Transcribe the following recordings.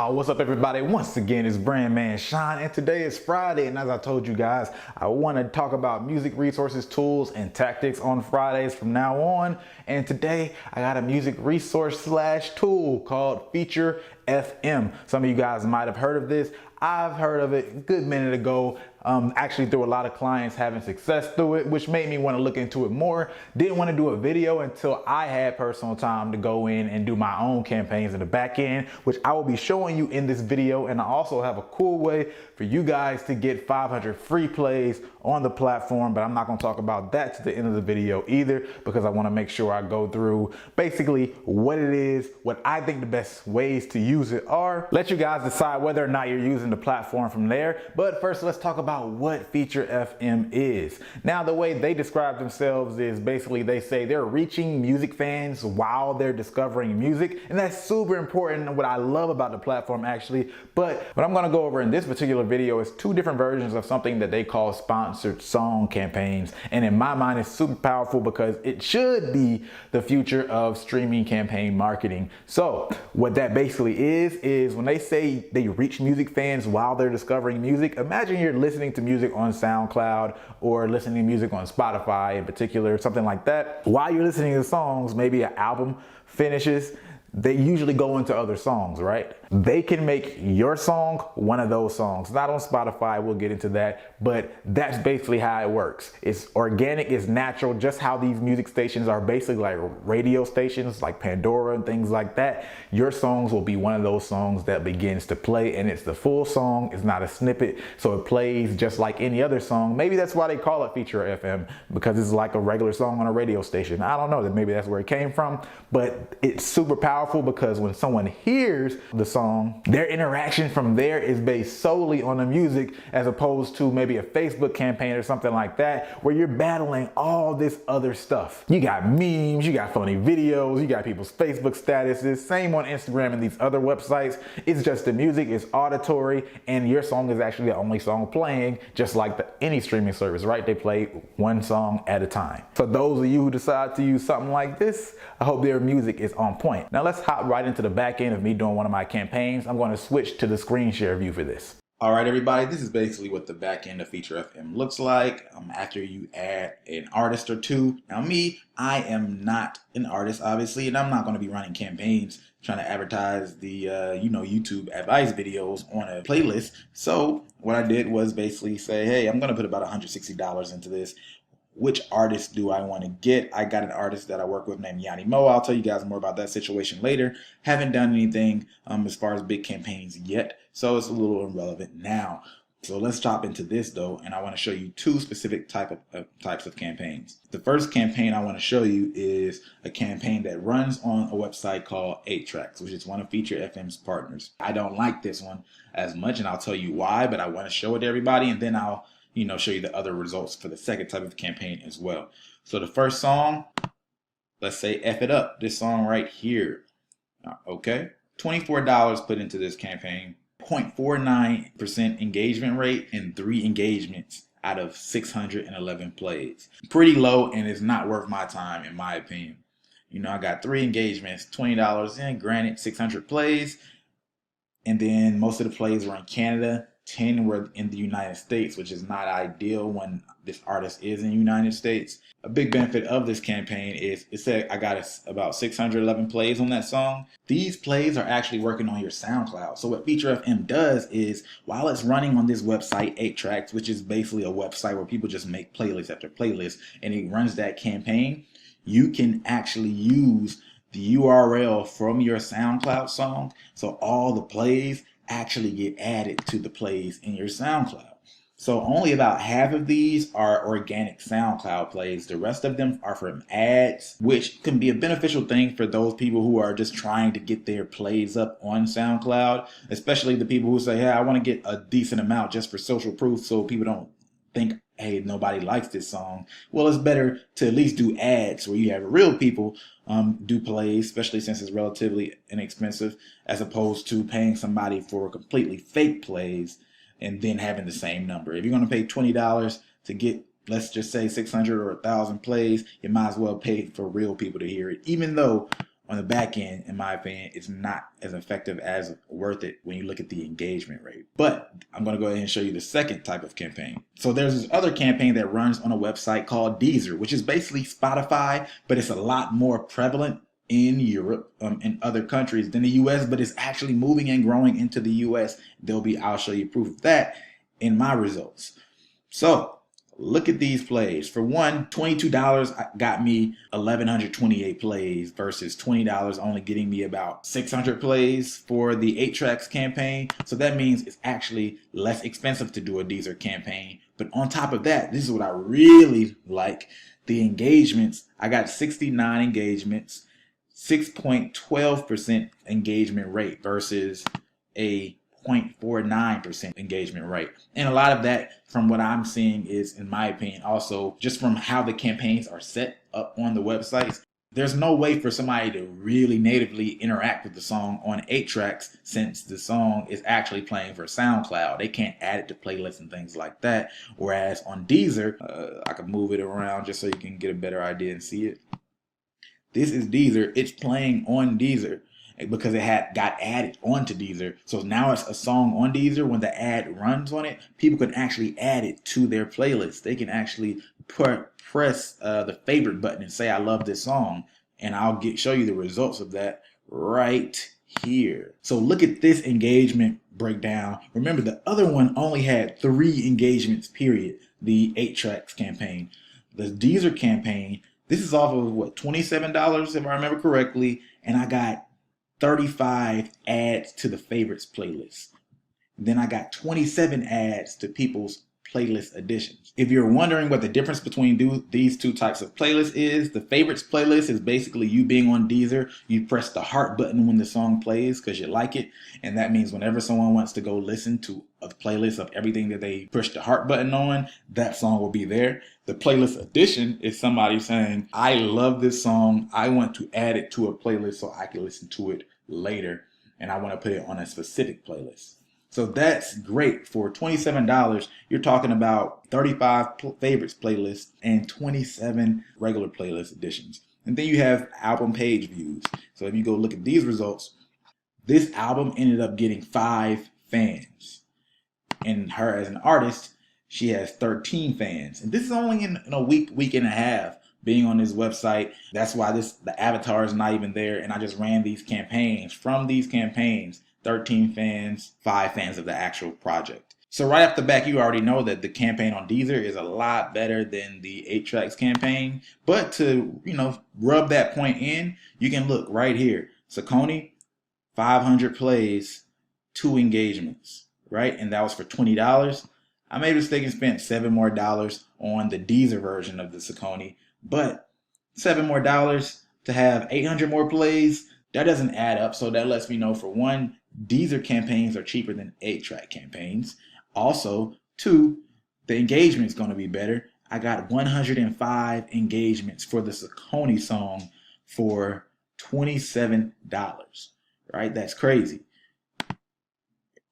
What's up everybody? Once again, it's Brandsmansean, and today is Friday, and as I told you guys, I want to talk about music resources, tools, and tactics on Fridays from now on. And today I got a music resource slash tool called Feature FM. Some of you guys might have heard of this. I've heard of it a good minute ago. Actually through a lot of clients having success through it, which made me want to look into it more. Didn't want to do a video until I had personal time to go in and do my own campaigns in the back end, which I will be showing you in this video. And I also have a cool way for you guys to get 500 free plays on the platform, but I'm not going to talk about that to the end of the video either, because I want to make sure I go through basically what it is, what I think the best ways to use it are. Let you guys decide whether or not you're using the platform from there. But first, let's talk about what Feature FM is. Now, the way they describe themselves is basically they say they're reaching music fans while they're discovering music, and that's super important and what I love about the platform actually. But what I'm going to go over in this particular video is two different versions of something that they call sponsored song campaigns, and in my mind it's super powerful because it should be the future of streaming campaign marketing. So what that basically is when they say they reach music fans while they're discovering music, imagine you're listening to music on SoundCloud or listening to music on Spotify in particular, something like that. While you're listening to songs, maybe an album finishes, they usually go into other songs, right? They can make your song one of those songs. Not on Spotify, we'll get into that, but that's basically how it works. It's organic, it's natural, just how these music stations are basically like radio stations like Pandora and things like that. Your songs will be one of those songs that begins to play, and it's the full song, it's not a snippet, so it plays just like any other song. Maybe that's why they call it Feature FM, because it's like a regular song on a radio station. I don't know, that maybe that's where it came from, but it's super powerful because when someone hears the song, their interaction from there is based solely on the music, as opposed to maybe a Facebook campaign or something like that, where you're battling all this other stuff. You got memes, you got funny videos, you got people's Facebook statuses, same on Instagram and these other websites. It's just the music is auditory, and your song is actually the only song playing, just like any streaming service, right? They play one song at a time. For those of you who decide to use something like this, I hope their music is on point. Now let's hop right into the back end of me doing one of my campaigns. I'm going to switch to the screen share view for this. All right, everybody, this is basically what the back end of Feature FM looks like after you add an artist or two. Now me, I am not an artist, obviously, and I'm not going to be running campaigns trying to advertise the YouTube advice videos on a playlist. So what I did was basically say, hey, I'm going to put about $160 into this. Which artist do I want to get? I got an artist that I work with named Yanni Mo. I'll tell you guys more about that situation later. Haven't done anything as far as big campaigns yet, so it's a little irrelevant now. So let's hop into this though, and I want to show you two specific types of campaigns. The first campaign I want to show you is a campaign that runs on a website called 8Tracks, which is one of Feature FM's partners. I don't like this one as much, and I'll tell you why, but I want to show it to everybody, and then I'll show you the other results for the second type of campaign as well. So the first song, let's say F It Up, this song right here. Okay, $24 put into this campaign, 0.49% engagement rate, and 3 engagements out of 611 plays. Pretty low, and it's not worth my time in my opinion. I got 3 engagements, $20 in, granted 600 plays, and then most of the plays were in Canada. 10 were in the United States, which is not ideal when this artist is in the United States. A big benefit of this campaign is it said I got about 611 plays on that song. These plays are actually working on your SoundCloud. So what Feature FM does is, while it's running on this website 8Tracks, which is basically a website where people just make playlist after playlist, and it runs that campaign, you can actually use the URL from your SoundCloud song, so all the plays actually get added to the plays in your SoundCloud. So only about half of these are organic SoundCloud plays. The rest of them are from ads, which can be a beneficial thing for those people who are just trying to get their plays up on SoundCloud, especially the people who say, hey, I want to get a decent amount just for social proof so people don't think, hey, nobody likes this song. Well, it's better to at least do ads where you have real people do plays, especially since it's relatively inexpensive, as opposed to paying somebody for completely fake plays and then having the same number. If you're going to pay $20 to get, let's just say 600 or 1,000 plays, you might as well pay for real people to hear it, even though on the back end, in my opinion, it's not as effective as worth it when you look at the engagement rate. But I'm going to go ahead and show you the second type of campaign. So there's this other campaign that runs on a website called Deezer, which is basically Spotify, but it's a lot more prevalent in Europe and other countries than the US, but it's actually moving and growing into the US. I'll show you proof of that in my results. So look at these plays. For one, $22 got me 1,128 plays versus $20 only getting me about 600 plays for the 8 tracks campaign. So that means it's actually less expensive to do a Deezer campaign. But on top of that, this is what I really like. The engagements, I got 69 engagements, 6.12% engagement rate versus a 0.49% engagement rate. And a lot of that, from what I'm seeing, is, in my opinion, also just from how the campaigns are set up on the websites. There's no way for somebody to really natively interact with the song on 8 tracks since the song is actually playing for SoundCloud. They can't add it to playlists and things like that. Whereas on Deezer, I can move it around just so you can get a better idea and see it. This is Deezer. It's playing on Deezer because it got added onto Deezer. So now it's a song on Deezer. When the ad runs on it, people can actually add it to their playlist. They can actually press the favorite button and say, I love this song. And I'll show you the results of that right here. So look at this engagement breakdown. Remember, the other one only had 3 engagements, period. The 8 tracks campaign. The Deezer campaign, this is off of what, $27 if I remember correctly. And I got 35 ads to the favorites playlist. Then I got 27 ads to people's playlist additions. If you're wondering what the difference between these two types of playlists is, the favorites playlist is basically you being on Deezer. You press the heart button when the song plays because you like it. And that means whenever someone wants to go listen to a playlist of everything that they push the heart button on, that song will be there. The playlist addition is somebody saying, I love this song. I want to add it to a playlist so I can listen to it later. And I want to put it on a specific playlist. So that's great. For $27, you're talking about 35 favorites playlists and 27 regular playlist additions. And then you have album page views. So if you go look at these results, this album ended up getting 5 fans. And her as an artist, she has 13 fans. And this is only in a week and a half being on this website. That's why the avatar is not even there. And I just ran these campaigns. From these campaigns, 13 fans, 5 fans of the actual project. So right off the bat, you already know that the campaign on Deezer is a lot better than the 8 tracks campaign. But to, rub that point in, you can look right here. Saucony, 500 plays, 2 engagements, right? And that was for $20. I made a mistake and spent $7 more on the Deezer version of the Saucony. But $7 more to have 800 more plays, that doesn't add up. So that lets me know, for one, Deezer campaigns are cheaper than 8-track campaigns. Also, 2, the engagement is going to be better. I got 105 engagements for the Saucony song for $27, right? That's crazy.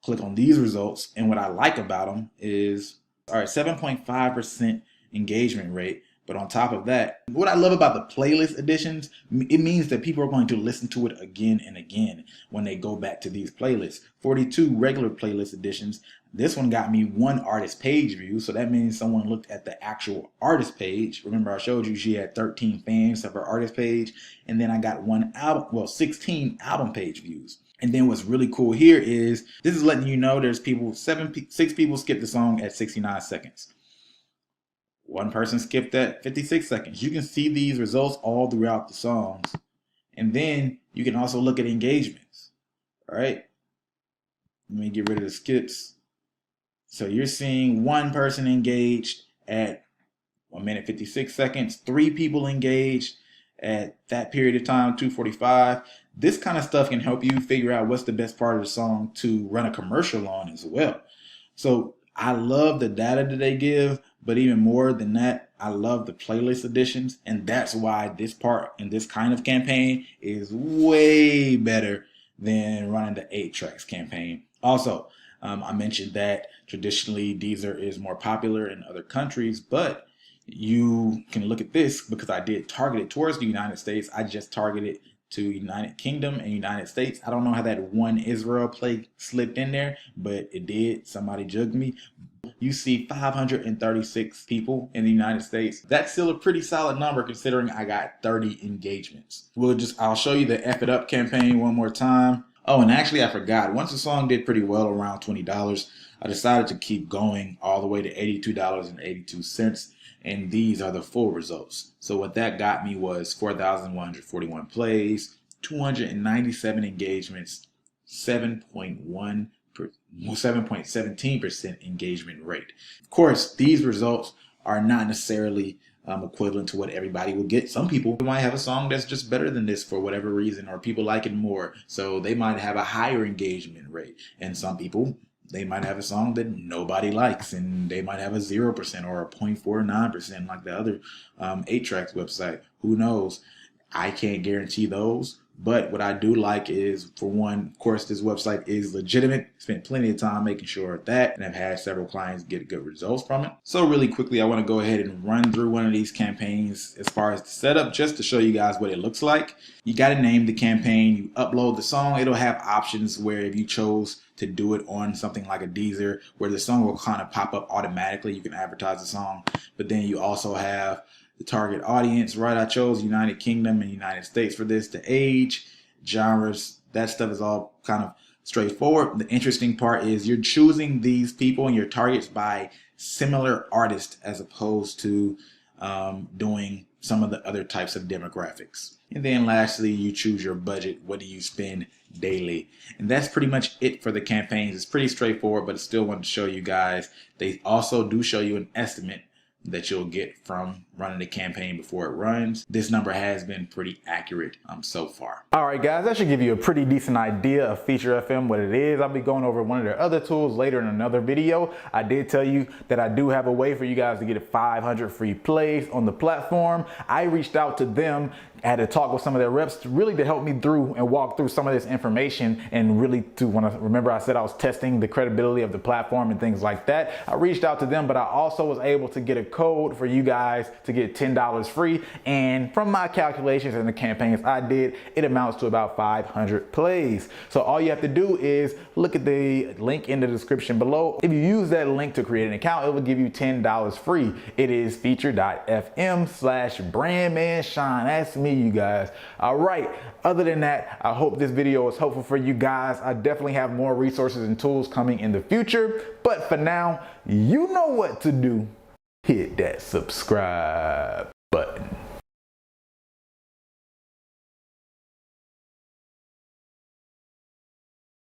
Click on these results, and what I like about them is, all right, 7.5% engagement rate. But on top of that, what I love about the playlist additions, it means that people are going to listen to it again and again when they go back to these playlists. 42 regular playlist additions. This one got me 1 artist page view. So that means someone looked at the actual artist page. Remember, I showed you she had 13 fans of her artist page. And then I got 16 album page views. And then what's really cool here is this is letting you know there's 6 people skipped the song at 69 seconds. 1 person skipped at 56 seconds. You can see these results all throughout the songs. And then you can also look at engagements, all right? Let me get rid of the skips. So you're seeing 1 person engaged at 1 minute 56 seconds, 3 people engaged at that period of time, 2:45. This kind of stuff can help you figure out what's the best part of the song to run a commercial on as well. So I love the data that they give, but even more than that, I love the playlist additions. And that's why this part in this kind of campaign is way better than running the 8 tracks campaign. Also, I mentioned that traditionally Deezer is more popular in other countries, but you can look at this because I did target it towards the United States. I just targeted to United Kingdom and United States. I don't know how that one Israel play slipped in there, but it did. Somebody jugged me. You see 536 people in the United States. That's still a pretty solid number considering I got 30 engagements. I'll show you the F It Up campaign one more time. Oh, and actually I forgot. Once the song did pretty well, around $20, I decided to keep going all the way to $82.82. And these are the full results. So what that got me was 4,141 plays, 297 engagements, 7.17% engagement rate. Of course, these results are not necessarily equivalent to what everybody will get. Some people might have a song that's just better than this for whatever reason, or people like it more, so they might have a higher engagement rate. And some people, they might have a song that nobody likes, and they might have a 0% or a 0.49% like the other 8Tracks website. Who knows? I can't guarantee those. But what I do like is, for one, of course, this website is legitimate. Spent plenty of time making sure of that, and I've had several clients get good results from it. So really quickly, I want to go ahead and run through one of these campaigns as far as the setup, just to show you guys what it looks like. You got to name the campaign. You upload the song. It'll have options where if you chose to do it on something like a Deezer, where the song will kind of pop up automatically, you can advertise the song. But then you also have the target audience, right? I chose United Kingdom and United States for this. The age, genres, that stuff is all kind of straightforward. The interesting part is you're choosing these people and your targets by similar artists as opposed to doing some of the other types of demographics. And then lastly, you choose your budget. What do you spend daily? And that's pretty much it for the campaigns. It's pretty straightforward, but I still wanted to show you guys. They also do show you an estimate that you'll get from running the campaign before it runs. This number has been pretty accurate so far. All right, guys, that should give you a pretty decent idea of Feature FM, what it is. I'll be going over one of their other tools later in another video. I did tell you that I do have a way for you guys to get 500 free plays on the platform. I reached out to them, had to talk with some of their reps to help me through and walk through some of this information, and really to remember I said I was testing the credibility of the platform and things like that. I reached out to them, but I also was able to get a code for you guys to get $10 free. And from my calculations and the campaigns I did, it amounts to about 500 plays. So all you have to do is look at the link in the description below. If you use that link to create an account, it will give you $10 free. It is feature.fm/Brandsmansean. That's me, you guys. All right. Other than that, I hope this video was helpful for you guys. I definitely have more resources and tools coming in the future. But for now, you know what to do. Hit that subscribe.